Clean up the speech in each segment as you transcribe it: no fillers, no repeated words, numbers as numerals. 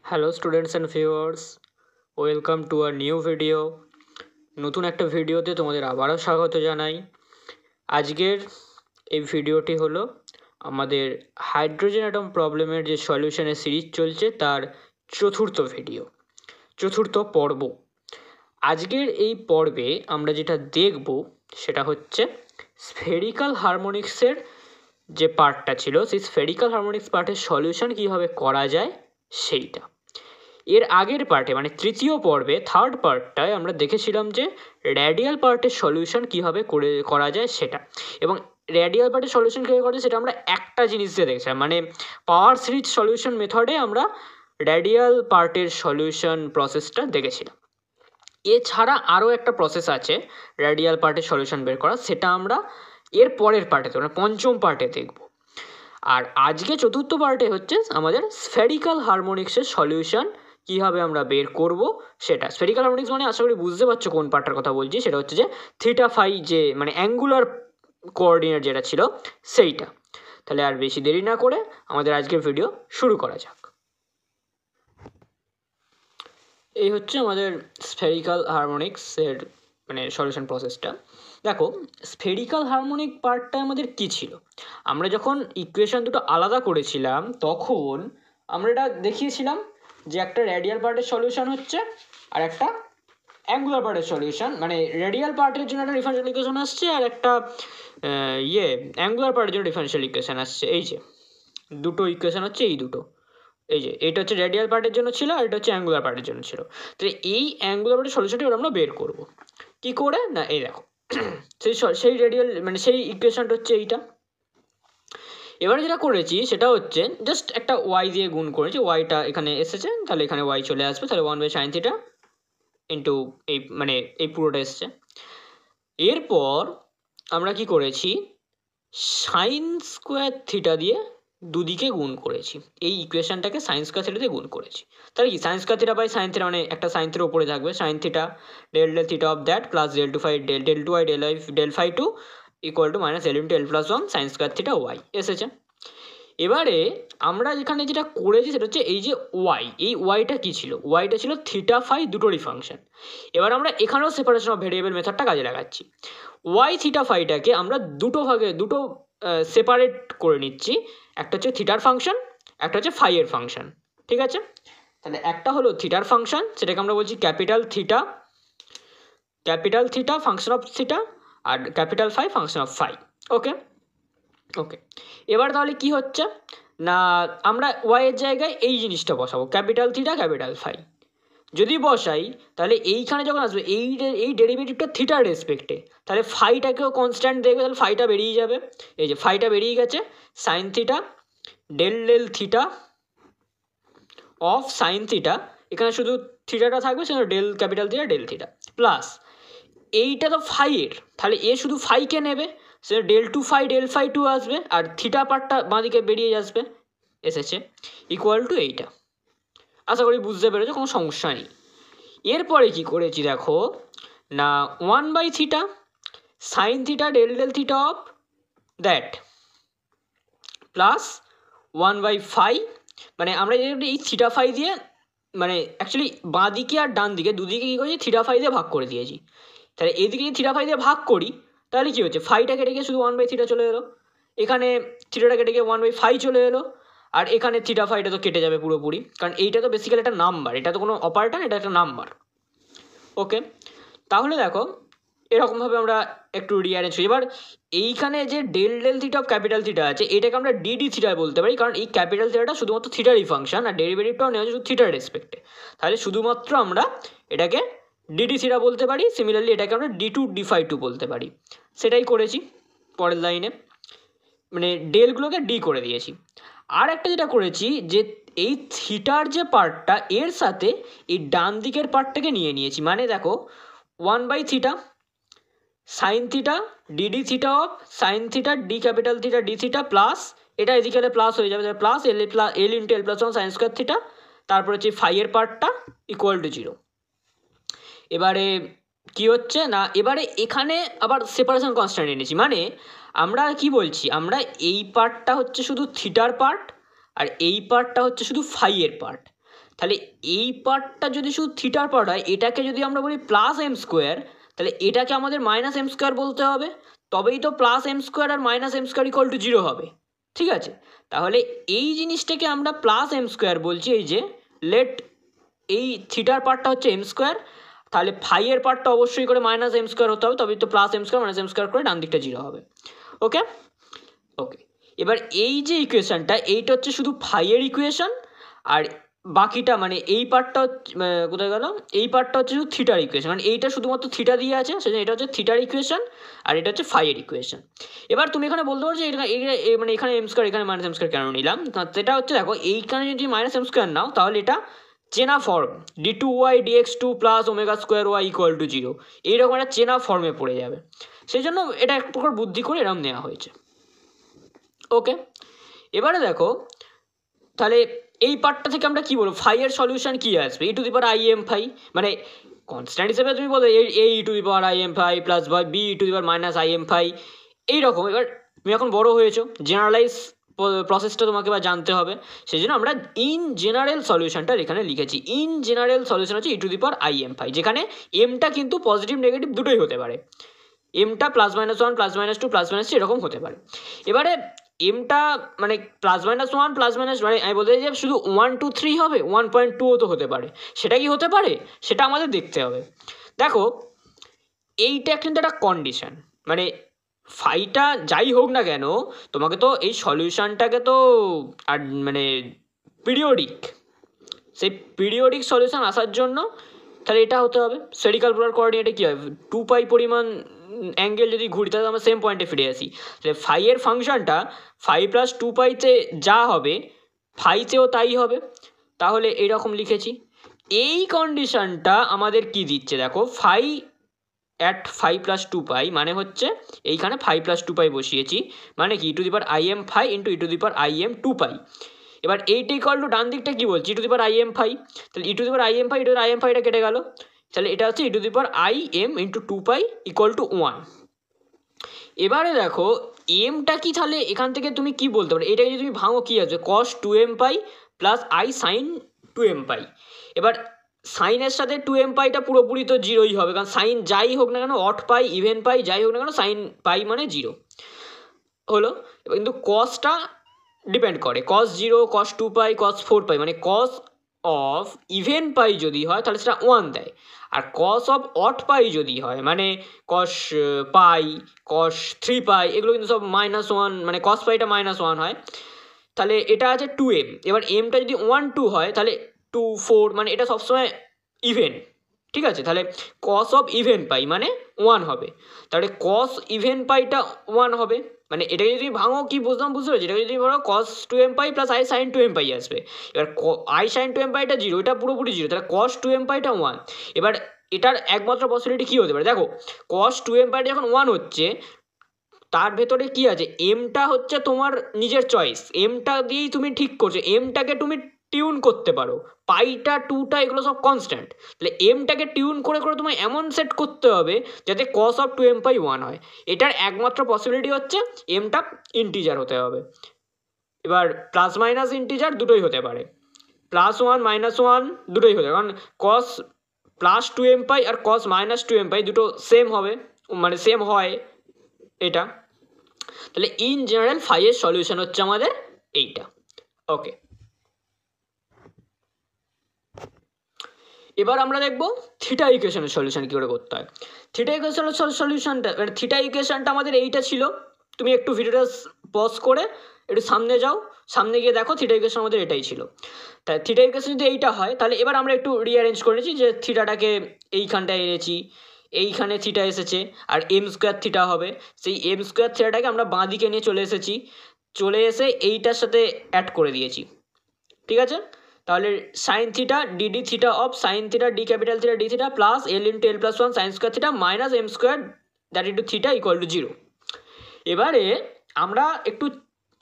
Hello students and viewers, welcome to a new video. নতুন একটা ভিডিওতে তোমাদের আবারও স্বাগত জানাই। আজকের এই ভিডিওটি হলো আমাদের হাইড্রোজেন অ্যাটম প্রবলেমের যে সলিউশনের সিরিজ চলছে তার চতুর্থ পর্ব। আজকের এই পর্বে আমরা যেটা দেখব সেটা হচ্ছে স্ফেরিক্যাল হারমোনিক্সের যে পার্টটা ছিল, সেই স্ফেরিক্যাল হারমোনিক্স পার্টের সলিউশন কীভাবে করা যায় সেইটা। এর আগের পার্টে মানে তৃতীয় পর্বে থার্ড পার্টটায় আমরা দেখেছিলাম যে রেডিয়াল পার্টের সলিউশন কীভাবে করা যায় সেটা, এবং রেডিয়াল পার্টের সলিউশন কীভাবে করা যায় সেটা আমরা একটা জিনিস দিয়ে দেখছিলাম, মানে পাওয়ার সিরিজ সলিউশন মেথডে আমরা রেডিয়াল পার্টের সলিউশন প্রসেসটা দেখেছিলাম। এছাড়া আরও একটা প্রসেস আছে রেডিয়াল পার্টের সলিউশন বের করা, সেটা আমরা এর পরের পার্টে মানে পঞ্চম পার্টে দেখব। আর আজকে চতুর্থ পার্টে হচ্ছে আমাদের স্ফেরিক্যাল হারমোনিক্সের সলিউশন কীভাবে আমরা বের করব সেটা। স্ফেরিক্যাল হারমোনিক্স মানে আশা করি বুঝতে পারছো কোন পার্টটার কথা বলছি, সেটা হচ্ছে যে থিটা ফাই, যে মানে অ্যাঙ্গুলার কোঅর্ডিনেট যেটা ছিল সেইটা। তাহলে আর বেশি দেরি না করে আমাদের আজকের ভিডিও শুরু করা যাক। এই হচ্ছে আমাদের স্ফেরিক্যাল হারমোনিক্সের মানে সলিউশন প্রসেসটা। দেখো, স্ফেরিক্যাল হারমোনিক পার্টটা আমাদের কী ছিল, আমরা যখন ইকুয়েশন দুটো আলাদা করেছিলাম তখন আমরা এটা দেখিয়েছিলাম যে একটা রেডিয়াল পার্টের সলিউশন হচ্ছে আর একটা অ্যাঙ্গুলার পার্টের সলিউশন, মানে রেডিয়াল পার্টের জন্য একটা ডিফারেন্সিয়াল ইকুয়েশন আসছে আর একটা অ্যাঙ্গুলার পার্টের জন্য ডিফারেন্সিয়াল ইকুয়েশন আসছে। এই যে দুটো ইকুয়েশন হচ্ছে, এই দুটো, এই যে এটা হচ্ছে রেডিয়াল পার্টের জন্য ছিল আর এটা হচ্ছে অ্যাঙ্গুলার পার্টের জন্য ছিল। তো এই অ্যাঙ্গুলার পার্টের সলিউশনটি এবার আমরা বের করব কী করে, না এই দেখো সেই রেডিয়াল মানে সেই ইকুয়েশনটা হচ্ছে এইটা। এবারে যেটা করেছি সেটা হচ্ছে জাস্ট একটা ওয়াই দিয়ে গুণ করেছি, ওয়াইটা এখানে এসেছে তাহলে এখানে ওয়াই চলে আসবে, তাহলে 1/sin থিটা ইন্টু এই মানে এই পুরোটা এসছে। এরপর আমরা কি করেছি, সাইন স্কোয়ার থিটা দিয়ে দুদিকে গুণ করেছি, এই ইকুয়েশনটাকে সাইন স্কোয়ার থিটা দিয়ে গুণ করেছি। তাহলে কি sine square theta by sine theta মানে একটা সাইন থিটা উপরে থাকবে, sine theta del del theta of that plus del two I del phi two equal to minus L into L plus 1 sine square theta Y এসেছে। এবারে আমরা এখানে যেটা করেছি সেটা হচ্ছে এই যে ওয়াই, এই ওয়াইটা কী ছিল, ওয়াইটা ছিল থিটা ফাই দুটোরই ফাংশন। এবার আমরা এখানেও সেপারেশন অফ ভেরিয়েবল মেথডটা কাজে লাগাচ্ছি। ওয়াই থিটা ফাইটাকে আমরা দুটো সেপারেট করে নিচ্ছি, একটা হচ্ছে থিটার ফাংশন, একটা হচ্ছে ফাইয়ের ফাংশন, ঠিক আছে। তাহলে একটা হলো থিটার ফাংশন, সেটাকে আমরা বলছি capital theta function of theta, আর capital phi function of phi. Okay, এবার তাহলে কি হচ্ছে না, আমরা ওয়াইয়ের জায়গায় এই জিনিসটা বসাবো ক্যাপিটাল থিটা ক্যাপিটাল ফাই। যদি বসাই তাহলে এইখানে যখন আসবে এই ডেরিভেটিভটা থিটার রেসপেক্টে, তাহলে ফাইটাকেও কনস্ট্যান্ট দেখবে, তাহলে ফাইটা বেরিয়ে যাবে। এই যে ফাইটা বেরিয়ে গেছে, sine theta del del theta of sine theta, এখানে শুধু থিটাটা থাকবে, সেখানে del capital theta del theta plus এইটা তো ফাইয়ের, তাহলে এ শুধু ফাইকে নেবে, সে ডেল ফাই টু আসবে, আর থিটা পার্টটা বাঁদিকে বেরিয়ে আসবে, এসেছে ইকুয়াল টু এইটা। আশা করি বুঝতে পেরেছো, কোনো সমস্যা নেই। এরপরে কি করেছি দেখো না, 1/থিটা sine theta del del theta of that plus 1/ফাই, মানে আমরা এই থিটা ফাই দিয়ে মানে অ্যাকচুয়ালি বাঁ দিকে আর ডান দিকে দুদিকে কী করেছি, থিটা ফাই দিয়ে ভাগ করে দিয়েছি। তাহলে এইদিকে যদি থিটা ফাই দিয়ে ভাগ করি তাহলে কী হচ্ছে, ফাইটা কেটে গিয়ে শুধু 1/থিটা চলে এলো, এখানে থিটাটা কেটে গিয়ে 1/ফাই চলে এলো, আর এখানে থিটা ফাইটা তো কেটে যাবে পুরোপুরি, কারণ এইটা তো বেসিক্যালি একটা নাম্বার, এটা তো কোনো অপারেটর, এটা একটা নাম্বার। ওকে, তাহলে দেখো এরকমভাবে আমরা একটু রিঅ্যারেঞ্জ করি। এবার এইখানে যে del del theta of capital theta আছে, এটাকে আমরা ডিডি থিটা বলতে পারি, কারণ এই ক্যাপিটাল থিটাটা শুধুমাত্র থিটারই ফাংশন, আর ডেরিভেটিভটাও নেওয়া হচ্ছে থিটার রেসপেক্টে, তাহলে শুধুমাত্র আমরা এটাকে ডিডি থিটা বলতে পারি। সিমিলারলি এটাকে আমরা d2 বলতে পারি, সেটাই করেছি পরের লাইনে, মানে ডেলগুলোকে ডি করে দিয়েছি। আর একটা যেটা করেছি যে এই থিটার যে পার্টটা এর সাথে এই ডান দিকের পার্টটাকে নিয়ে নিয়েছি, মানে দেখো 1/থিটা sine theta DD theta of sine theta D capital theta D theta plus এটা এদিকে প্লাস হয়ে যাবে, plus L into L plus 1 sine square theta, তারপর হচ্ছে ফাইয়ের পার্টটা ইকুয়াল টু 0। এবারে কি হচ্ছে না, এবারে এখানে আবার সেপারেশন কনস্ট্যান্ট এনেছি, মানে আমরা কি বলছি, আমরা এই পার্টটা হচ্ছে শুধু থিটার পার্ট আর এই পার্টটা হচ্ছে শুধু ফাইয়ের পার্ট। তাহলে এই পার্টটা যদি শুধু থিটার পার্ট হয়, এটাকে যদি আমরা বলি প্লাস এম স্কোয়ার, তাহলে এটাকে আমাদের মাইনাস এম স্কোয়ার বলতে হবে, তবেই তো প্লাস এম স্কোয়ার আর minus M square equal to 0 হবে। ঠিক আছে, তাহলে এই জিনিসটাকে আমরা প্লাস এম স্কোয়ার বলছি, এই যে লেট এই থিটার পার্টটা হচ্ছে এম স্কোয়ার, তাহলে ফাইয়ের পার্টটা অবশ্যই করে মাইনাস এম স্কোয়ার হতে হবে, তবেই তো plus M square minus M square করে ডান দিকটা 0 হবে। ওকে ওকে, এবার এই যে ইকুয়েশনটা, এইটা হচ্ছে শুধু ফাইয়ের ইকুয়েশন, আর বাকিটা মানে এই পার্টটা কোথায় গেল, এই পার্টটা হচ্ছে শুধু থিটার ইকুয়েশন, মানে এইটা শুধুমাত্র থিটা দিয়ে আছে, সেজন্য এটা হচ্ছে থিটার ইকুয়েশন, আর এটা হচ্ছে ফাইয়ের ইকুয়েশন। এবার তুমি এখানে বলতে পারো যে মানে এখানে এম স্কোয়ার এখানে মাইনাস এম স্কোয়ার কেন নিলাম, সেটা হচ্ছে দেখো এইখানে যদি মাইনাস এম স্কোয়ার নাও তাহলে এটা চেনা form d2y dx2 plus omega square Y equal to 0, এইরকম একটা চেনা ফর্মে পড়ে যাবে, সেই জন্য এটা এক প্রকার বুদ্ধি করে এরকম নেওয়া হয়েছে। ওকে, এবারে দেখো তাহলে এই পার্টটা থেকে আমরা কি বলবো, ফাইয়ের সলিউশন কি আসবে, E to the power I M phi, মানে কনস্ট্যান্ট হিসেবে তুমি বলো A E to the power I M phi plus B E to the power minus I M phi, এইরকম। এবার তুমি এখন বড় হয়েছো, জেনারেলাইজ প্রসেসটা তোমাকে এবার জানতে হবে, সেই জন্য আমরা ইন জেনারেল সলিউশনটা এখানে লিখেছি। ইন জেনারেল সলিউশন হচ্ছে E to the power I M phi, যেখানে এমটা কিন্তু পজিটিভ নেগেটিভ দুটোই হতে পারে, এমটা +-1 +-2 +-3 এরকম হতে পারে। এবারে এমটা মানে +-1 +- মানে আমি বলতে চাই যে শুধু 1 2 3 হবে, 1.2ও তো হতে পারে, সেটা কি হতে পারে সেটা আমাদের দেখতে হবে। দেখো এইটা কিন্তু একটা কন্ডিশন, মানে ফাইটা যাই হোক না কেন তোমাকে তো এই সলিউশনটাকে তো আর মানে পিরিয়ডিক, সেই পিরিয়ডিক সলিউশন আসার জন্য তাহলে এটা হতে হবে স্ফেরিক্যাল পোলার কোঅর্ডিনেটে কী হয়, 2π পরিমাণ অ্যাঙ্গেল যদি ঘুরি তাহলে আমরা সেম পয়েন্টে ফিরে আসি, তাহলে ফাইয়ের ফাংশনটা 5 + 2πতে যা হবে ফাইতেও তাই হবে, তাহলে এইরকম লিখেছি। এই কন্ডিশনটা আমাদের কি দিচ্ছে দেখো, ফাই অ্যাট 5 + 2π মানে হচ্ছে এইখানে 5 + 2π বসিয়েছি, মানে কি E to the power I M phi into E to the power I M 2π। এবার এইটা ইকুয়াল টু ডান দিকটা কী বলছি, E to the power I M phi, তাহলে ই to the power I M phi E to the I M ফাইটা কেটে গেল, তাহলে এটা হচ্ছে E to the power I M into 2π equal to 1। এবারে দেখো এমটা কি, তাহলে এখান থেকে তুমি কি বলতে পারো, এটাকে যদি তুমি ভাঙো কী আসবে, cos 2mπ plus i sine 2mπ। এবার সাইনের সাথে 2mπটা পুরোপুরি তো 0ই হবে, কারণ সাইন যাই হোক না কেন অড পাই ইভেন পাই যাই হোক না কেন সাইন পাই মানে 0 হলো। কিন্তু কসটা ডিপেন্ড করে, cos 0 cos 2π cos 4π, মানে cos অফ ইভেন পাই যদি হয় তাহলে সেটা 1 দেয়, আর cos অফ অড পাই যদি হয় মানে cos পাই cos 3π এগুলো কিন্তু সব -1, মানে cos পাইটা -1 হয়, তাহলে এটা আছে 2m। এবার এমটা যদি 1 2 হয় তাহলে 2 4, মানে এটা সবসময় ইভেন, ঠিক আছে, তাহলে cos অফ ইভেন পাই মানে 1 হবে, তাহলে cos ইভেন পাইটা 1 হবে, মানে এটাকে যদি ভাঙো কি বুঝতে পেরেছি, এটাকে যদি বলো cos 2mπ plus i sine 2mπ আসবে, এবার আই সাইন 2mπটা 0, এটা পুরোপুরি 0, তাহলে cos 2mπটা 1। এবার এটার একমাত্র পসিবিলিটি কী হতে পারে, দেখো cos 2mπটা যখন 1 হচ্ছে তার ভেতরে কি আছে, এমটা হচ্ছে তোমার নিজের চয়েস, এমটা দিয়েই তুমি ঠিক করছো, এমটাকে তুমি টিউন করতে পারো, পাইটা 2টা এগুলো সব কনস্ট্যান্ট, তাহলে এমটাকে টিউন করে করে তোমায় এমন সেট করতে হবে যাতে cos অফ 2mπ 1 হয়, এটার একমাত্র পসিবিলিটি হচ্ছে এমটা ইন্টিজার হতে হবে। এবার প্লাস মাইনাস ইন্টিজার দুটোই হতে পারে, +1 -1 দুটোই হতে পারে, কারণ cos প্লাস 2mπ আর cos মাইনাস 2mπ দুটো সেম হবে, মানে সেম হয় এটা, তাহলে ইন জেনারেল ফাইয়ের সলিউশন হচ্ছে আমাদের এইটা। ওকে, এবার আমরা দেখব থিটা ইকুয়েশনের সলিউশন কী করে করতে হয়। থিটা ইকুয়েশনের সলিউশনটা, মানে থিটা ইকুয়েশনটা আমাদের এইটা ছিল, তুমি একটু ভিডিওটা পজ করে একটু সামনে যাও, সামনে গিয়ে দেখো থিটা ইকুয়েশন আমাদের এটাই ছিল। তাই থিটা ইকুয়েশন যদি এইটা হয় তাহলে এবার আমরা একটু রিঅ্যারেঞ্জ করেছি, যে থিটাটাকে এইখানটায় এনেছি, এইখানে থিটা এসেছে আর এম স্কোয়ার থিটা হবে, সেই এম স্কোয়ার থিটাটাকে আমরা বাঁ দিকে নিয়ে চলে এসেছি, চলে এসে এইটার সাথে অ্যাড করে দিয়েছি, ঠিক আছে, তাহলে sine theta DD theta of sine theta D capital theta D theta plus L into L plus 1 sine square theta minus M square that into theta equal to 0। এবারে আমরা একটু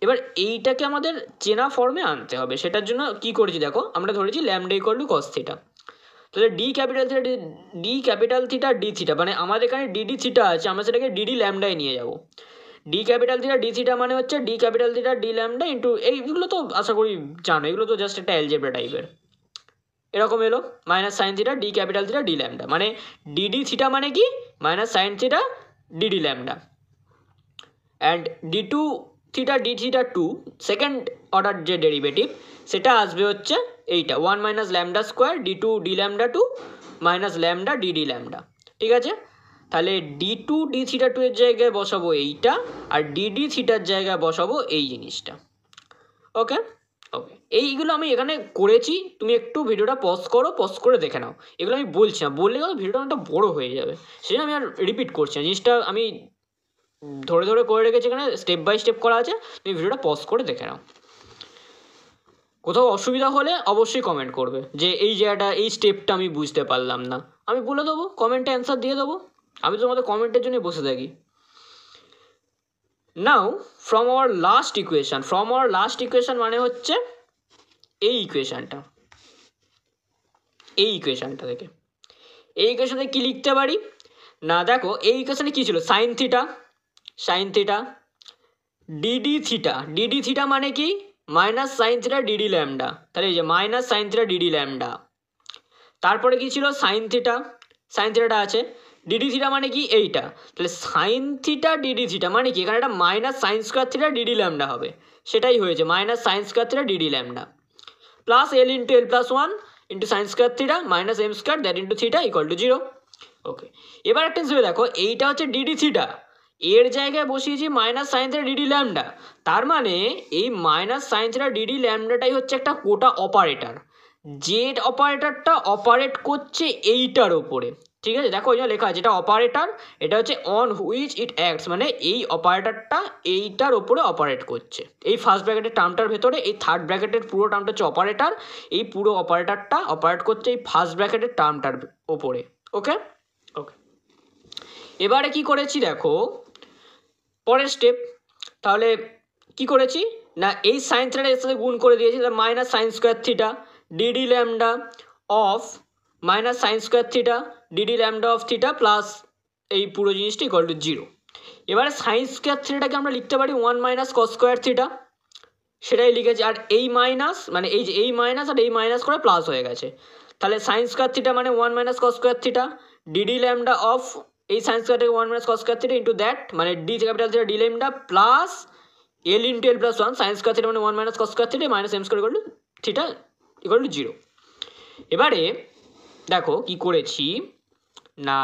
এবার এইটাকে আমাদের চেনা ফর্মে আনতে হবে, সেটার জন্য কি করেছি দেখো, আমরা ধরেছি lambda equal to cos theta, তাহলে D capital theta D theta, মানে আমাদের এখানে ডিডি থিটা আছে, আমরা সেটাকে ডিডি ল্যামডায় নিয়ে যাব, D capital theta D theta মানে হচ্ছে D capital theta D lambda into, এইগুলো তো আশা করি জানো, এগুলো তো জাস্ট একটা অ্যালজেব্রা টাইপের, এরকম এলো minus sine theta D capital theta D lambda, মানে ডিডি থিটা মানে কি minus sine theta DD lambda, and D two theta D theta two second order যে ডেরিভেটিভ সেটা আসবে হচ্ছে এইটা 1 minus lambda square D two D lambda two minus lambda D D lambda. ঠিক আছে, তাহলে D two D theta two এর জায়গায় বসাবো এইটা, আর ডিডি থিটার জায়গায় বসাবো এই জিনিসটা। ওকে ওকে, এইগুলো আমি এখানে করেছি, তুমি একটু ভিডিওটা পজ করো, পজ করে দেখে নাও। এগুলো আমি বলছি না, বললে ভিডিওটা অনেকটা বড়ো হয়ে যাবে, সেই জন্য আমি আর রিপিট করছি না। জিনিসটা আমি ধরে ধরে করে রেখেছি, এখানে স্টেপ বাই স্টেপ করা আছে, তুমি ভিডিওটা পজ করে দেখে নাও। কোথাও অসুবিধা হলে অবশ্যই কমেন্ট করবে যে এই জায়গাটা এই স্টেপটা আমি বুঝতে পারলাম না, আমি বলে দেবো, কমেন্টে অ্যান্সার দিয়ে দেবো। আমি তো তোমাদের কমেন্টের জন্য বসে থাকি। নাও ফ্রম আওয়ার লাস্ট ইকুয়েশন মানে হচ্ছে এই ইকুয়েশনটা, এই ইকুয়েশনটা থেকে কী লিখতে পারি না, দেখো এই ইকুয়েশনে কী ছিল, সাইন থিটা ডিডি থিটা মানে কি minus sine theta DD lambda, তাহলে এই যে minus sine theta DD lambda. তারপরে কি ছিল সাইন থিটাটা আছে, ডিডি থিটা মানে কি এইটা, তাহলে সাইন থিটা ডিডি থিটা মানে কি এখানে একটা minus sine square theta DD lambda হবে, সেটাই হয়েছে minus sine square theta DD lambda plus L into L plus 1 into sine square theta minus M square that into theta equal to 0। Okay, এবার একটা হিসেবে দেখো এইটা হচ্ছে ডিডি থিটা, এর জায়গায় বসিয়েছি minus sine theta DD lambda, তার মানে এই মাইনাস সাইন থিটা ডিডি ল্যামডাটাই হচ্ছে একটা কোটা অপারেটর, যে অপারেটরটা অপারেট করছে এইটার ওপরে। ঠিক আছে, দেখো ওই জন্য লেখা আছে এটা অপারেটর, এটা হচ্ছে অন হুইচ ইট অ্যাক্টস, মানে এই অপারেটরটা এইটার ওপরে অপারেট করছে। এই ফার্স্ট ব্র্যাকেটের টার্মটার ভেতরে এই থার্ড ব্র্যাকেটের পুরো টার্মটা হচ্ছে অপারেটর, এই পুরো অপারেটরটা অপারেট করছে এই ফার্স্ট ব্র্যাকেটের টার্মটার ওপরে। ওকে ওকে, এবারে কি করেছি দেখো পরের স্টেপ, তাহলে কি করেছি না এই সাইন থিটাটা এর সাথে গুণ করে দিয়েছি, তাহলে minus sine square theta DD lambda of minus sine square theta DD lambda of theta plus এই পুরো জিনিসটা ইকুয়াল টু 0। এবারে সাইন স্কোয়ার থিটাটাকে আমরা লিখতে পারি 1 মাইনাস কস স্কোয়ার থিটা, সেটাই লিখেছি, আর এই মাইনাস মানে এই যে এই মাইনাস আর এই মাইনাস করে প্লাস হয়ে গেছে, তাহলে সাইন স্কোয়ার থিটা মানে 1 minus cos square theta DD lambda of এই সাইন স্কোয়ারটাকে 1 minus cos square theta into that মানে D capital theta D lambda plus L into L plus 1 sine square theta মানে 1 minus cos square theta minus M square equal to theta equal to 0। এবারে দেখো কি করেছি না,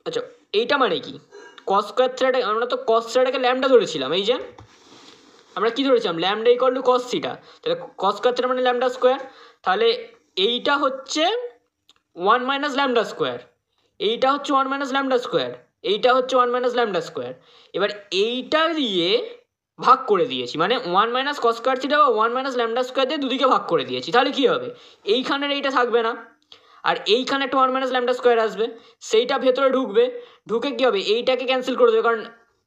আচ্ছা এইটা মানে কি কস স্কোয়ার থিটাটা, আমরা তো কস থিটাটাকে ল্যামডা ধরেছিলাম, এই যে আমরা কি ধরেছিলাম lambda equal to cos theta, তাহলে কস স্কোয়ার থিটা মানে ল্যামডা স্কোয়ার, তাহলে এইটা হচ্ছে 1 মাইনাস ল্যামডা স্কোয়ার, এইটা হচ্ছে 1 মাইনাস ল্যামডা স্কোয়ার, এইটা হচ্ছে 1 মাইনাস ল্যামডা স্কোয়ার। এবার এইটা দিয়ে ভাগ করে দিয়েছি, মানে 1 মাইনাস কস স্কোয়ার থিটা বা 1 মাইনাস ল্যামডা স্কোয়ার দিয়ে দুদিকে ভাগ করে দিয়েছি, তাহলে কী হবে এইখানের এইটা থাকবে না, আর এইখানে একটা 1 মাইনাস ল্যামডা স্কোয়ার আসবে, সেইটা ভেতরে ঢুকবে, ঢুকে কী হবে এইটাকে ক্যান্সেল করে দেবে, কারণ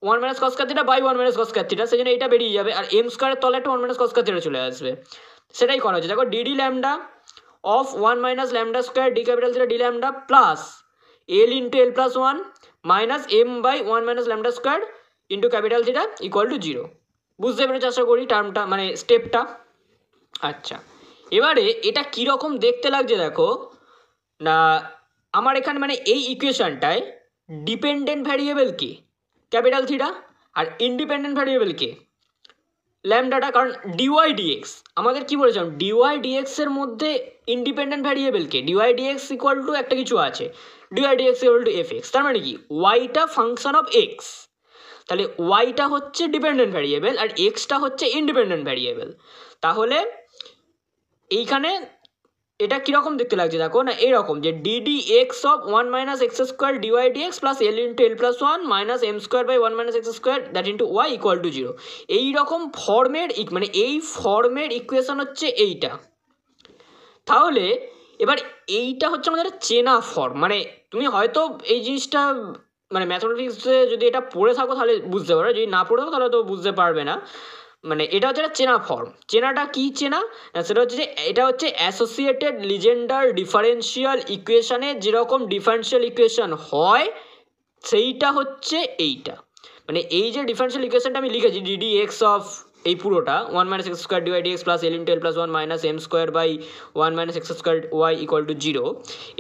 1 minus cos square theta by 1 minus cos square theta, সেই জন্য এইটা বেরিয়ে যাবে, আর এম স্কোয়ারের তলে একটা 1 মাইনাস কস স্কোয়ার থিটা চলে আসবে, সেটাই করা হচ্ছে। দেখো DD lambda of 1 minus lambda square D capital theta D lambda plus L into L plus 1 minus M by 1 minus lambda square into capital theta equal to 0। বুঝতে পেরেছি আশা করি টার্মটা মানে স্টেপটা। আচ্ছা, এবারে এটা কীরকম দেখতে লাগছে দেখো না, আমার এখানে মানে এই ইকুয়েশনটায় ডিপেন্ডেন্ট ভ্যারিয়েবল কে ক্যাপিটাল থিটা, আর ইন্ডিপেন্ডেন্ট ভ্যারিয়েবল কে ল্যামডাটা, কারণ ডিওয়াই ডিএক্স আমাদের কী বলেছিলাম ডিওয়াই ডিএক্সের মধ্যে ইন্ডিপেন্ডেন্ট ভ্যারিয়েবল কে ডিওয়াই ডিএক্স ইকুয়াল টু একটা কিছু আছে, DY DX equal to F X, তার মানে কি ওয়াইটা ফাংশন অফ এক্স, তাহলে ওয়াইটা হচ্ছে ডিপেন্ডেন্ট ভ্যারিয়েবল আর এক্সটা হচ্ছে ইন্ডিপেন্ডেন্ট ভ্যারিয়েবল। তাহলে এইখানে এটা কীরকম দেখতে লাগছে দেখো না, এইরকম যে DD X of 1 minus X square DY DX plus L into L plus 1 minus M square by 1 minus X square that into Y equal to 0। এইরকম ফর্মের মানে এই ফর্মের ইকুয়েশন হচ্ছে এইটা। তাহলে এবার এইটা হচ্ছে আমাদের চেনা ফর্ম, মানে তুমি হয়তো এই জিনিসটা মানে ম্যাথমেটিক্সে যদি এটা পড়ে থাকো তাহলে বুঝতে পারো, যদি না পড়ে থাকো তাহলে তো বুঝতে পারবে না। মানে এটা হচ্ছে একটা চেনা ফর্ম, চেনাটা কি চেনা, সেটা হচ্ছে যে এটা হচ্ছে অ্যাসোসিয়েটেড লিজেন্ডার ডিফারেন্সিয়াল ইকুয়েশনে যেরকম ডিফারেন্সিয়াল ইকুয়েশন হয় সেইটা হচ্ছে এইটা, মানে এই যে ডিফারেন্সিয়াল ইকুয়েশনটা আমি লিখেছি ডিডি এক্স অফ এই পুরোটা 1 minus X square DY DX plus L into L plus 1 minus M square by 1 minus X square Y equal to 0,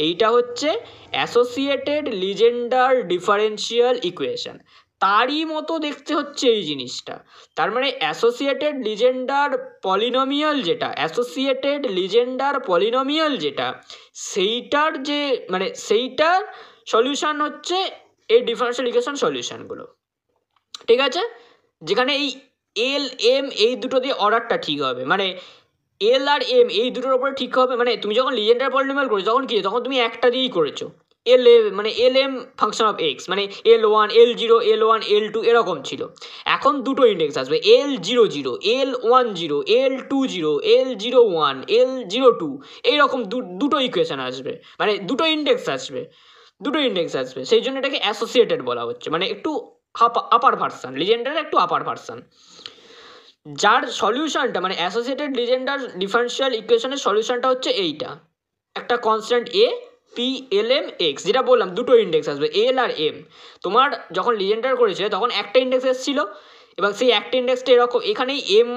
এইটা হচ্ছে অ্যাসোসিয়েটেড লিজেন্ডার ডিফারেন্সিয়াল ইকুয়েশন। তারই মতো দেখতে হচ্ছে এই জিনিসটা। তার মানে অ্যাসোসিয়েটেড লিজেন্ডার পলিনোমিয়াল যেটা সেইটার যে মানে সেইটার সলিউশন হচ্ছে এই ডিফারেন্সিয়াল ইকুয়েশন সলিউশনগুলো, ঠিক আছে? যেখানে এই এল এম এই দুটো দিয়ে অর্ডারটা ঠিক হবে, মানে এল আর এম এই দুটোর ওপরে ঠিক হবে। মানে তুমি যখন লিজেন্ডার পলিনোমিয়াল করেছো তখন কি, তখন তুমি একটা দিয়েই করেছো, এল এম মানে L M function of X, মানে L1 L0 L1 L2 এরকম ছিল। এখন দুটো ইন্ডেক্স আসবে, L00 L10 L20 L01 L02, এইরকম দুটো ইকুয়েশন আসবে, মানে দুটো ইন্ডেক্স আসবে। সেই জন্য এটাকে অ্যাসোসিয়েটেড বলা হচ্ছে, মানে একটু আপার ভার্সান, লিজেন্ডারের একটু আপার ভার্সান, যার সলিউশনটা মানে অ্যাসোসিয়েটেড লিজেন্ডার ডিফারেন্সিয়াল ইকুয়েশনের সলিউশনটা হচ্ছে এইটা, একটা constant A P L M X, যেটা বললাম দুটো ইন্ডেক্স আসবে এল আর এম। তোমার যখন লিজেন্ডার করেছিলে তখন একটা ইন্ডেক্স এসেছিলো, এবং সেই একটা ইন্ডেক্সটা এরকম, এখানেই এম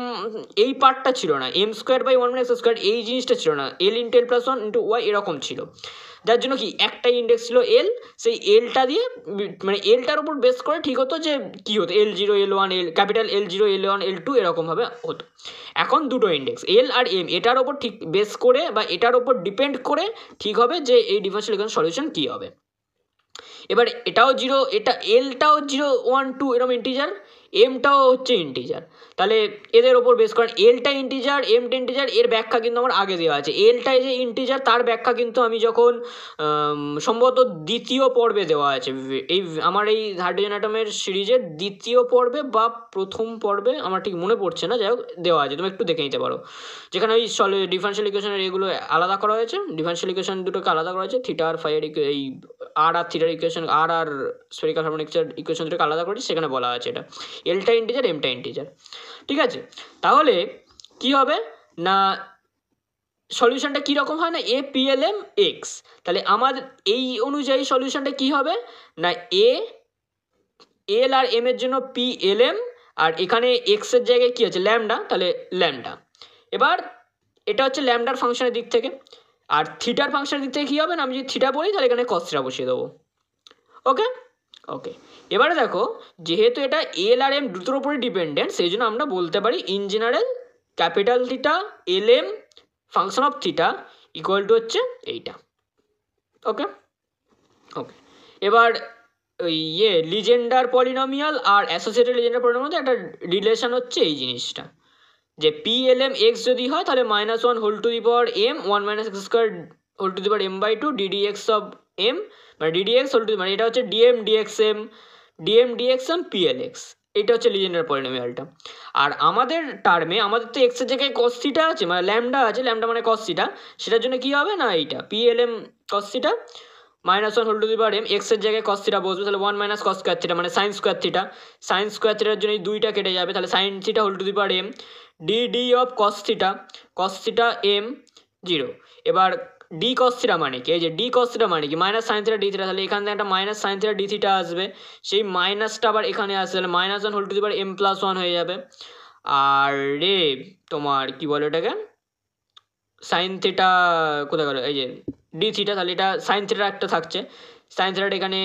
এই পার্টটা ছিল না, M square by 1 minus X square এই জিনিসটা ছিল না, L into L plus 1 into Y এরকম ছিল, যার জন্য কি একটাই ইন্ডেক্স ছিল এল, সেই এলটা দিয়ে মানে এলটার উপর বেস করে ঠিক হতো যে কী হতো L0 L1 capital L0 L1 L2 এরকমভাবে হতো। এখন দুটো ইন্ডেক্স এল আর এম, এটার ওপর ঠিক বেস করে বা এটার ওপর ডিপেন্ড করে ঠিক হবে যে এই ডিফারেন্সিয়াল ইকুয়েশন সলিউশন কী হবে। এবার এটাও 0, এটা এলটাও 0 1 2 এরকম ইন্টিজার, এমটাও হচ্ছে ইন্টিজার, তাহলে এদের ওপর বেস করেন এলটা ইন্টিজার এমটা ইন্টিজার, এর ব্যাখ্যা কিন্তু আমার আগে দেওয়া আছে। এলটাই যে ইন্টিজার তার ব্যাখ্যা কিন্তু আমি যখন সম্ভবত দ্বিতীয় পর্বে দেওয়া আছে, এই আমার এই হাইড্রোজেন অ্যাটমের সিরিজের দ্বিতীয় পর্বে বা প্রথম পর্বে, আমার ঠিক মনে পড়ছে না, যাই হোক দেওয়া আছে, তুমি একটু দেখে নিতে পারো, যেখানে ওই ডিফারেন্সিয়াল ইকুয়েশনের এগুলো আলাদা করা হয়েছে, ডিফারেন্সিয়াল ইকুয়েশন দুটোকে আলাদা করা হয়েছে, থিটা আর ফাইয়ের এই আর থিটার ইকুয়েশন আর স্ফেরিক্যাল হারমোনিক্সের ইকুয়েশন দুটোকে আলাদা করেছি, সেখানে বলা আছে এটা এলটা ইন্টিজার এমটা ইন্টিজার, ঠিক আছে? তাহলে কি হবে না সলিউশনটা কীরকম হয় না A P L M X, তাহলে আমার এই অনুযায়ী সলিউশনটা কি হবে না এল আর এম এর জন্য পি এল এম, আর এখানে এক্সের জায়গায় কী আছে ল্যামডা, তাহলে ল্যামডা। এবার এটা হচ্ছে ল্যামডার ফাংশনের দিক থেকে, আর থিটার ফাংশনের দিক থেকে কী হবে না, আমি যদি থিটা বলি তাহলে এখানে কস থিটা বসিয়ে দেবো। ওকে এবারে দেখো, যেহেতু এটা এল আর এম দুটোর উপরে ডিপেন্ডেন্ট, সেই জন্য আমরা বলতে পারি in general capital theta L M function of theta equal to হচ্ছে এইটা। ওকে এবার ওই লিজেন্ডার পলিনোমিয়াল আর অ্যাসোসিয়েটেড লিজেন্ডার পলিনোমিয়াল একটা রিলেশন হচ্ছে এই জিনিসটা, যে পি এল এম এক্স যদি হয় তাহলে -1 whole to the power M 1 minus X square whole to the power M by 2 DD X of M, মানে ডিডি এক্স হোল টু, মানে এটা হচ্ছে DM DX M PL X, এটা হচ্ছে Legendre পলিনোমিয়ালটা। আর আমাদের টার্মে আমাদের তো এক্সের জায়গায় কস থিটা আছে, মানে ল্যামডা আছে, ল্যামডা মানে কস থিটা, সেটার জন্য কী হবে না এইটা PL M cos theta -1 whole to the power M, এক্সের জায়গায় কস থিটা বসবে, তাহলে 1 মাইনাস কস স্কোয়ার থিটা মানে সাইন স্কোয়ার থিটার জন্য এই দুইটা কেটে যাবে, তাহলে sine theta whole to the power M DD of cos theta M 0। এবার ডি কস থিটা মানে কি, এই যে ডি কস থিটা মানে কি minus sine theta D theta, তাহলে এখান থেকে একটা minus sine theta D theta আসবে, সেই মাইনাসটা আবার এখানে আসবে, তাহলে -1 whole to the power M plus 1 হয়ে যাবে। আর রে তোমার কি বলে এটাকে সাইন থিটা কোথায় গেল, এই যে ডি থিটা, তাহলে এটা সাইন থিটা একটা থাকছে, সাইন থিটাটা এখানে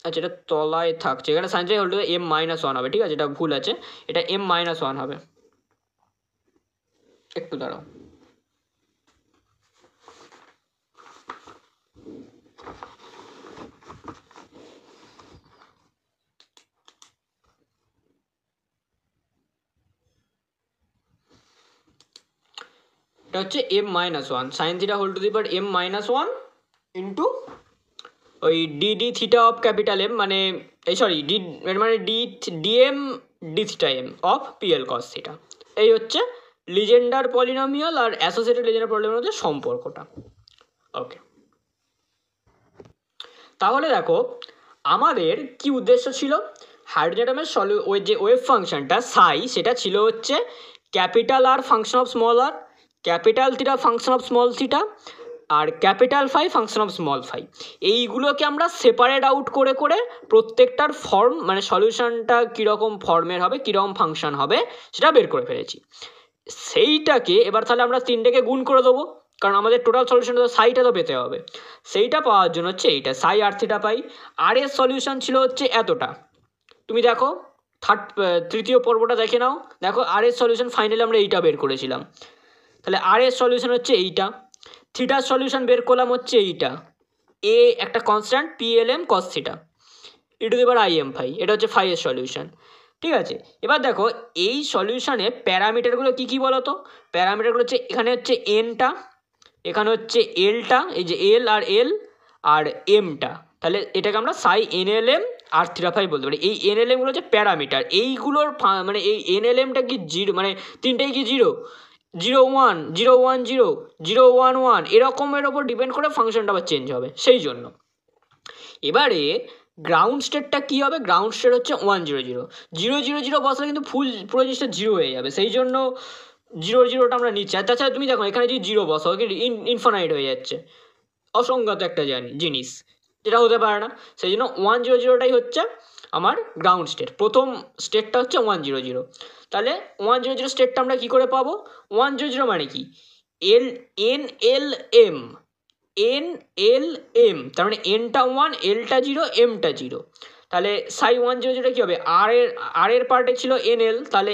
আচ্ছা এটা তলায় থাকছে, এখানে sine theta whole to M -1 হবে, ঠিক আছে এটা ভুল আছে, এটা এম -1 হবে, একটু দাঁড়াও। এটা হচ্ছে m-1 sine theta whole to the power m-1 into ওই D D theta of capital M, মানে এই সরি ডি মানে D M D theta M of P L cos theta. এই হচ্ছে লিজেন্ডার পলিনোমিয়াল আর অ্যাসোসিয়েটেড লিজেন্ডার পলিনোমিয়াল মধ্যে সম্পর্কটা। ওকে তাহলে দেখো আমাদের কি উদ্দেশ্য ছিল, হাইড্রোজেন অ্যাটমের ওই যে ওয়েভ ফাংশনটা সাই, সেটা ছিল হচ্ছে capital R function of small R, capital theta function of small theta, আর capital phi function of small phi, এইগুলোকে আমরা সেপারেট আউট করে করে প্রত্যেকটার ফর্ম মানে সলিউশনটা কীরকম ফর্মের হবে, কীরকম ফাংশন হবে সেটা বের করে ফেলেছি। সেইটাকে এবার তাহলে আমরা তিনটেকে গুণ করে দেবো, কারণ আমাদের টোটাল সলিউশনটা তো সাইটা তো পেতে হবে। সেইটা পাওয়ার জন্য হচ্ছে এইটা সাই আর থিটা পাই। আর এর সলিউশন ছিল হচ্ছে এতটা, তুমি দেখো তৃতীয় পর্বটা দেখে নাও, দেখো আর এর সলিউশন ফাইনালি আমরা এইটা বের করেছিলাম। তাহলে আর এর সলিউশন হচ্ছে এইটা, থিটার সলিউশন বের করলাম হচ্ছে এইটা, এ একটা কনস্ট্যান্ট PLM cos থিটা e⁻im ফাই, এটা হচ্ছে ফাই এর সলিউশন। ঠিক আছে, এবার দেখো এই সলিউশনে প্যারামিটারগুলো কী কী বলো তো? প্যারামিটারগুলো হচ্ছে এখানে হচ্ছে এনটা, এখানে হচ্ছে এলটা, এই যে এল আর এমটা, তাহলে এটাকে আমরা সাই NLM আর থিটা ফাই বলতে পারি। এই NLMগুলো হচ্ছে প্যারামিটার, এইগুলোর মানে এই NLMটা কি জিরো, মানে তিনটেই কি 0 0 1 0 1 0 0 1 1 এরকমের ওপর ডিপেন্ড করে ফাংশনটা আবার চেঞ্জ হবে। সেই জন্য এবারে গ্রাউন্ড স্টেটটা কী হবে? গ্রাউন্ড স্টেট হচ্ছে 1 0 0 0 0 0 বসলে কিন্তু পুরো জিনিসটা 0 হয়ে যাবে, সেই জন্য 0 0টা আমরা নিচ্ছি। আর তাছাড়া তুমি দেখো এখানে যদি 0 বসাও কিন্তু ইনফানাইট হয়ে যাচ্ছে, অসংজ্ঞাত একটা জিনিস, যেটা হতে পারে না। সেই জন্য 1 0 0টাই হচ্ছে আমার গ্রাউন্ড স্টেট, প্রথম স্টেটটা হচ্ছে 1 0 0। তাহলে 1 0 0 স্টেটটা আমরা কী করে পাবো? 1 0 0 মানে কি? NLM, তার মানে এনটা 1 এলটা 0 এমটা 0। তাহলে সাই 1 0 0 কী হবে? আর এর পার্টে ছিল NL, তাহলে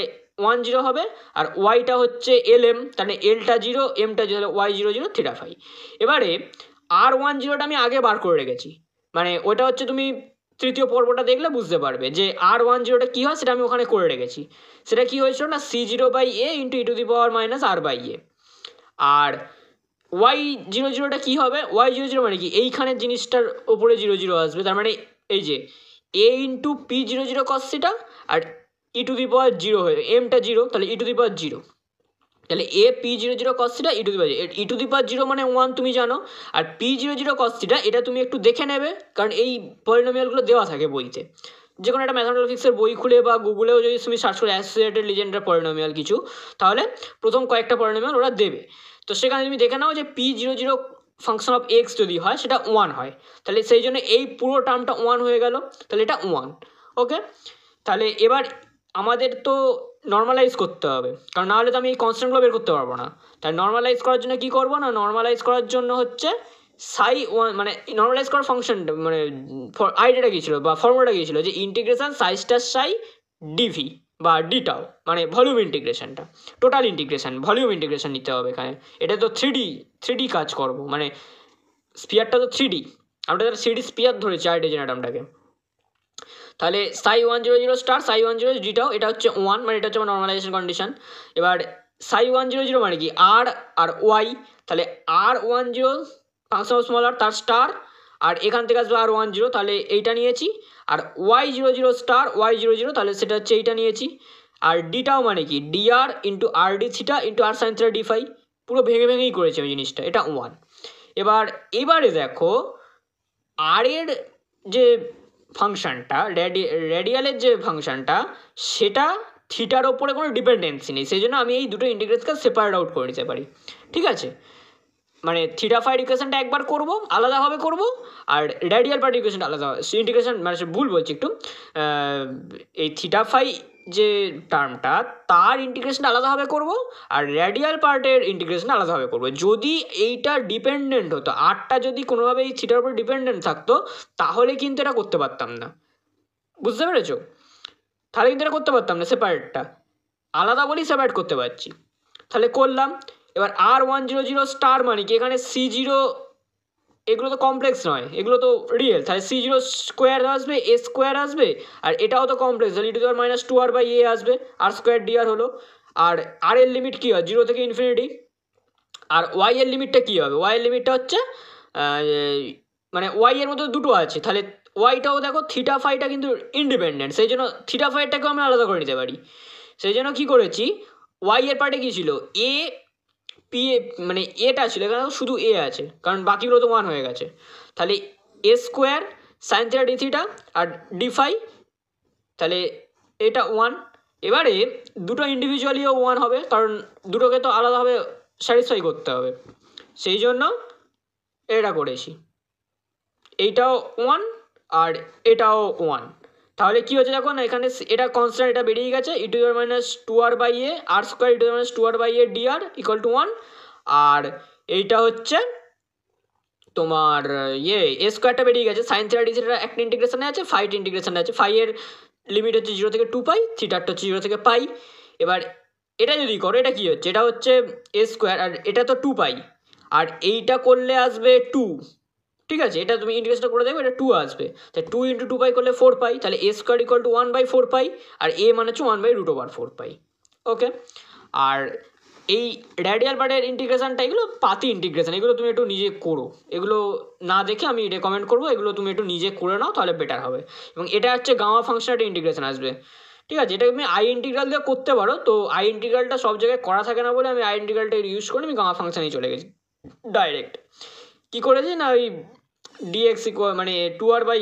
1 0 হবে, আর ওয়াইটা হচ্ছে LM, তাহলে এলটা 0 এমটা 0, y 0 0 থিটা ফাই। এবারে R1 0টা আমি আগে বার করে রেখেছি, মানে ওটা হচ্ছে তুমি তৃতীয় পর্বটা দেখলে বুঝতে পারবে যে R1 0টা কী হয়, সেটা আমি ওখানে করে রেখেছি। সেটা কী হয়েছিল না, C0/A × e⁻−r/a। আর y 0 0টা কী হবে? y 0 0 মানে কি? এইখানের জিনিসটার ওপরে 0 0 আসবে, তার মানে এই যে a × P 0 0 cos theta R e⁻0 হয়ে এমটা 0, তাহলে e⁻0, তাহলে a P 0 0 cos theta e⁻0 মানে 1 তুমি জানো, আর P 0 0 cos থিটা এটা তুমি একটু দেখে নেবে, কারণ এই পলিনোমিয়ালগুলো দেওয়া থাকে বইতে। যে কোনো একটা ম্যাথমেটিক্সের বই খুলে বা গুগলেও যদি তুমি সার্চ করে অ্যাসোসিয়েটেড লিজেন্ডার পলিনোমিয়াল কিছু, তাহলে প্রথম কয়েকটা পলিনোমিয়াল ওরা দেবে। তো সেখানে তুমি দেখে নাও যে P 0 0 ফাংশন অফ x যদি হয় সেটা 1 হয়, তাহলে সেই জন্য এই পুরো টার্মটা 1 হয়ে গেল, তাহলে এটা 1। ওকে, তাহলে এবার আমাদের তো নর্মালাইজ করতে হবে, কারণ নাহলে তো আমি এই কনস্ট্যান্টগুলো বের করতে পারবো না। তাই নর্মালাইজ করার জন্য কী করবো না, নর্মালাইজ করার জন্য হচ্ছে সাই 1, মানে নর্মালাইজ করার ফাংশনটা মানে আইডিয়াটা কী ছিল বা ফর্মুলাটা কী ছিল, যে ইন্টিগ্রেশন সাই স্টার সাই ডিভি বা ডিটাও, মানে ভলিউম ইন্টিগ্রেশনটা, টোটাল ইন্টিগ্রেশন ভলিউম ইন্টিগ্রেশন নিতে হবে এখানে। এটা তো 3D কাজ করবো, মানে স্পিয়ারটা তো 3D, আমরা তাহলে 3D স্পিয়ার ধরেছি আইডিয়াটাকে। তাহলে সাই 1 0 0 স্টার সাই 1 0 ডিটাও, এটা হচ্ছে 1, মানে এটা হচ্ছে আমার নর্মালাইজেশন কন্ডিশন। এবার সাই 1 0 0 মানে কি? আর ওয়াই, তাহলে R1 0 ফাংশন অফ স্মল আর তার স্টার, আর এখান থেকে আসবে R1 0, তাহলে এইটা নিয়েছি। আর y 0 0 স্টার y 0 0, তাহলে সেটা হচ্ছে এইটা নিয়েছি। আর ডিটাও মানে কি? dr × rd theta × r sin theta d phi, পুরো ভেঙে ভেঙেই করেছি আমি জিনিসটা, এটা 1। এবারে দেখো আর এর যে ফাংশানটা, রেডিয়ালের যে ফাংশানটা, সেটা থিটার ওপরে কোনো ডিপেন্ডেন্সি নেই, সেই জন্য আমি এই দুটো ইন্টিগ্রেশনকে সেপারেট আউট করে নিতে পারি। ঠিক আছে, মানে থিটা ফাই ইকুয়েশনটা একবার করব, আলাদাভাবে করব, আর রেডিয়াল পার্ট ইকুয়েশনটা আলাদা ইন্টিগ্রেশন, মানে ভুল বলছি একটু, এই থিটা ফাই যে টার্মটা তার ইন্টিগ্রেশনটা আলাদাভাবে করব, আর রেডিয়াল পার্টের ইন্টিগ্রেশনটা আলাদাভাবে করব। যদি এইটা ডিপেন্ডেন্ট হতো, আরটা যদি কোনোভাবে এই থিটার উপর ডিপেন্ডেন্ট থাকতো, তাহলে কিন্তু এটা করতে পারতাম না, বুঝতে পেরেছো? তাহলে কিন্তু এটা করতে পারতাম না, সেপারেটটা আলাদা বলেই সেপারেট করতে পারছি, তাহলে করলাম। এবার R1 0 0 স্টার মানে কি? এখানে C0, এগুলো তো কমপ্লেক্স নয়, এগুলো তো রিয়েল, তাহলে C0 স্কোয়ার আসবে, a স্কোয়ার আসবে, আর এটাও তো কমপ্লেক্স, তাহলে e⁻²r/a আসবে, r² dr হলো। আর আর এর লিমিট কী হয়? 0 থেকে ইনফিনিটি। আর ওয়াই এর লিমিটটা কী হবে? ওয়াই এর লিমিটটা হচ্ছে মানে ওয়াই এর মধ্যে দুটো আছে, তাহলে ওয়াইটাও দেখো থিটা ফাইটা কিন্তু ইন্ডিপেন্ডেন্ট, সেই জন্য থিটা ফাইটাকেও আমি আলাদা করে নিতে পারি। সেই জন্য কী করেছি, ওয়াই এর পার্টে কী ছিল? এ পি এ, মানে এটা ছিল, এখানে শুধু এ আছে, কারণ বাকিগুলো তো 1 হয়ে গেছে। তাহলে a square sine theta D theta আর ডি ফাই, তাহলে এটা 1। এবারে দুটো ইন্ডিভিজুয়ালিও 1 হবে, কারণ দুটোকে তো আলাদাভাবে স্যাটিসফাই করতে হবে, সেই জন্য এটা করেছি, এইটাও 1 আর এটাও 1, তাহলে কি হচ্ছে দেখো না এখানে এটা কনস্ট্যান্ট, এটা বেরিয়ে গেছে, e to the power minus 2r by a r square e to the power minus 2r by a dr equal to 1, আর এইটা হচ্ছে তোমার এ স্কোয়ারটা বেরিয়ে গেছে, সাইন থিটা ডি থিটা একটা ইন্টিগ্রেশনে আছে, ফাইট ইন্টিগ্রেশনে আছে, ফাইয়ের লিমিট হচ্ছে 0 থেকে 2 পাই, থিটারটা হচ্ছে 0 থেকে পাই। এবার এটা যদি করো এটা কি হচ্ছে, এটা হচ্ছে এ স্কোয়ার আর এটা তো 2 পাই, আর এইটা করলে আসবে 2, ঠিক আছে, এটা তুমি ইন্টিগ্রেশনটা করে দেখবে, এটা 2 আসবে, তাই 2 ইন্টু 2 পাই করলে 4 পাই, তাহলে a square equal to 1 by 4 পাই, আর এ মানে হচ্ছে 1 বাই রুট ওভার 4 পাই। ওকে, আর এই রেডিয়াল পার্টের ইন্টিগ্রেশনটা এগুলো পাতি ইন্টিগ্রেশন, এগুলো তুমি একটু নিজে করো, এগুলো না দেখে আমি রেকমেন্ড করবো এগুলো তুমি একটু নিজে করে নাও, তাহলে বেটার হবে। এবং এটা হচ্ছে গামা ফাংশন একটা ইন্টিগ্রেশন আসবে, ঠিক আছে, এটা তুমি আই ইন্টিগ্রাল দিয়ে করতে পারো, তো আই ইন্টিগ্রালটা সব জায়গায় করা থাকে না বলে আমি আই ইন্টিগ্রালটা ইউজ করে আমি গামা ফাংশানেই চলে গেছি ডাইরেক্ট। কী করেছি না ওই ডিএক্স ইকুয়াল মানে 2r বাই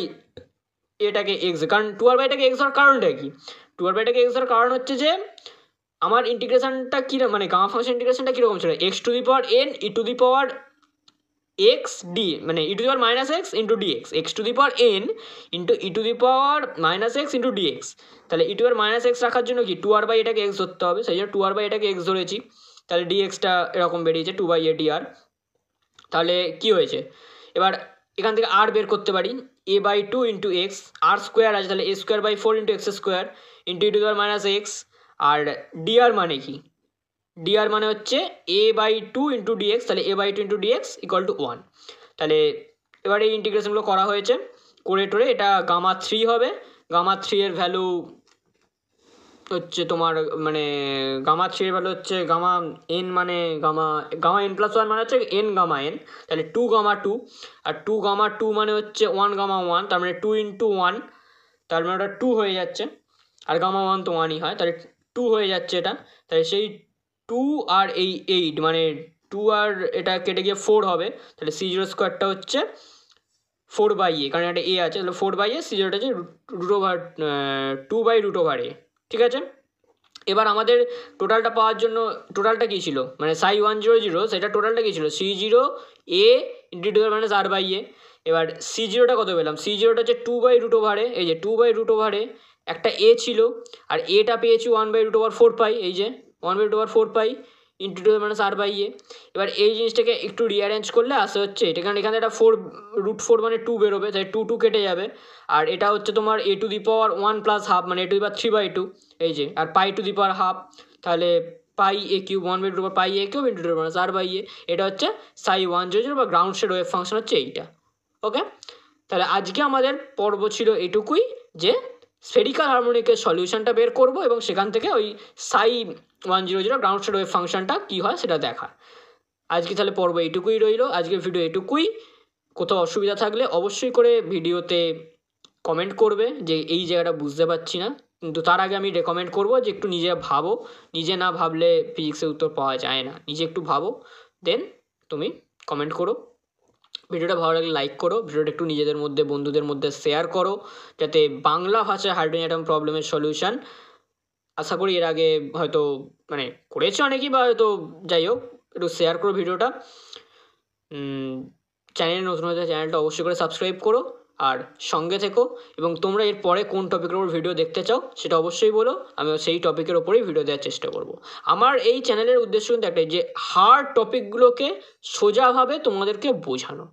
এটাকে এক্স, কারণ 2r বাই এটাকে এক্স হওয়ার কারণটা কি, 2r বাই এটাকে এক্স হওয়ার কারণ হচ্ছে যে আমার ইন্টিগ্রেশনটা কী মানে গামা ফাংশন ইন্টিগ্রেশনটা কীরকম ছিল, x to the power n e to the power x d মানে e to the power minus x into dx, x to the power n into E to the power minus x into dx, তাহলে ই to power minus x রাখার জন্য কি 2r by এটাকে x ধরতে হবে, সেই জন্য 2r বাই এটাকে এক্স ধরেছি, তাহলে ডিএক্সটা এরকম বেরিয়েছে 2 বাই এ dr। তাহলে কি হয়েছে, এবার এখান থেকে আর বের করতে পারি, a by 2 into x, r square আছে তাহলে a square by 4 into x square into E to the power minus x, আর ডিআর মানে কি, ডিআর মানে হচ্ছে এ বাই 2 ইন্টু ডিএক্স, তাহলে a by 2 into dx equal to 1। তাহলে এবার এই ইন্টিগ্রেশনগুলো করা হয়েছে, করে টোরে এটা গামা 3 হবে, গামা 3 এর ভ্যালু হচ্ছে তোমার মানে গামা 3 এর ভ্যালু হচ্ছে গামা এন মানে গামা গামা এন প্লাস 1 মানে হচ্ছে এন গামা এন, তাহলে 2 গামা 2, আর 2 গামা 2 মানে হচ্ছে 1 গামা 1, তার মানে 2 ইন্টু 1, তার মানে ওটা 2 হয়ে যাচ্ছে, আর গামা 1 তো 1ই হয়, তাহলে 2 হয়ে যাচ্ছে এটা, তাহলে সেই 2 আর এই 8 মানে 2 আর এটা কেটে গিয়ে 4 হবে, তাহলে C0 স্কোয়ারটা হচ্ছে 4 বাই এ, কারণ একটা এ আছে, তাহলে 4 বাই এ, C0টা হচ্ছে root over 2 by root over a, ঠিক আছে। এবার আমাদের টোটালটা পাওয়ার জন্য টোটালটা কী ছিল মানে সাই 100 সেটা টোটালটা কী ছিল C0 a into two minus r by a, এবার C0টা কত পেলাম, C0টা হচ্ছে 2 বাই রুট ওভারে, এই যে 2 বাই রুট ওভারে একটা এ ছিল, আর এটা পেয়েছি 1 বাই রুট ওভার 4 পাই, এই যে 1 by root over 4 pi into two minus r by a. এবার এই জিনিসটাকে একটু রিঅ্যারেঞ্জ করলে আসে হচ্ছে এটা, কারণ এখানে একটা 4 রুট 4 মানে 2 বেরোবে, তাই 2 2 কেটে যাবে, আর এটা হচ্ছে তোমার a to the power 1 plus half মানে a to the power 3 by 2, এই যে, আর পাই টু দি পাওয়ার হাফ, তাহলে pi a cube 1 by two power pi a cube into two minus r by a, এটা হচ্ছে সাই 100 বা গ্রাউন্ড শেড ওয়েভ ফাংশন হচ্ছে এইটা। ওকে, তাহলে আজকে আমাদের পর্ব ছিল এটুকুই, যে স্ফেরিক্যাল হারমোনিকের সলিউশনটা বের করব এবং সেখান থেকে ওই সাই 100 গ্রাউন্ড শেড ওয়েভ ফাংশনটা কী হয় সেটা দেখা। আজকে তাহলে পর্ব এইটুকুই রইল, আজকের ভিডিও এটুকুই। কোথাও অসুবিধা থাকলে অবশ্যই করে ভিডিওতে কমেন্ট করবে যে এই জায়গাটা বুঝতে পারছি না, কিন্তু তার আগে আমি রেকমেন্ড করব যে একটু নিজে ভাবো, নিজে না ভাবলে ফিজিক্সের উত্তর পাওয়া যায় না, নিজে একটু ভাবো, দেন তুমি কমেন্ট করো। ভিডিওটা ভালো লাগলে লাইক করো, ভিডিওটা একটু নিজেদের মধ্যে বন্ধুদের মধ্যে শেয়ার করো, যাতে বাংলা ভাষায় হাইড্রোজেন অ্যাটম প্রবলেমের সলিউশন, আশা করি এর আগে হয়তো মানে করেছে অনেকেই, বা হয়তো যাই হোক একটু শেয়ার করো ভিডিওটা। চ্যানেল নতুন হয়ে চ্যানেলটা অবশ্যই করে সাবস্ক্রাইব করো আর সঙ্গে থেকো, এবং তোমরা এর পরে কোন টপিকের ওপর ভিডিও দেখতে চাও সেটা অবশ্যই বলো, আমি সেই টপিকের ওপরেই ভিডিও দেওয়ার চেষ্টা করব। আমার এই চ্যানেলের উদ্দেশ্য কিন্তু একটাই, যে হার্ড টপিকগুলোকে সোজাভাবে তোমাদেরকে বোঝানো।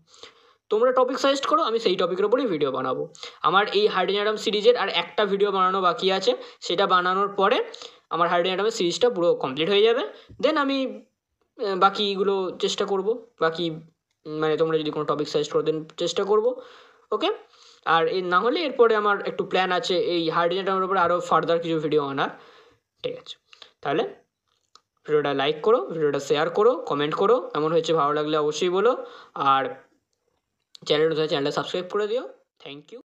তোমরা টপিক সাজেস্ট করো, আমি সেই টপিকের ওপরেই ভিডিও বানাবো। আমার এই হাইড্রোজেন অ্যাটম সিরিজের আর একটা ভিডিও বানানো বাকি আছে, সেটা বানানোর পরে আমার হাইড্রোজেন অ্যাটমের সিরিজটা পুরো কমপ্লিট হয়ে যাবে, দেন আমি বাকিগুলো চেষ্টা করব, বাকি মানে তোমরা যদি কোনো টপিক সাজেস্ট করো দেন চেষ্টা করব। ওকে, আর এর না হলে এরপরে আমার একটু প্ল্যান আছে এই হাইড্রোজেন অ্যাটমের উপরে আরও ফার্দার কিছু ভিডিও আনার, ঠিক আছে। তাহলে ভিডিওটা লাইক করো, ভিডিওটা শেয়ার করো, কমেন্ট করো, এমন হয়েছে ভালো লাগলে অবশ্যই বলো, আর চ্যানেলটা সাবস্ক্রাইব করে দিও। Thank you.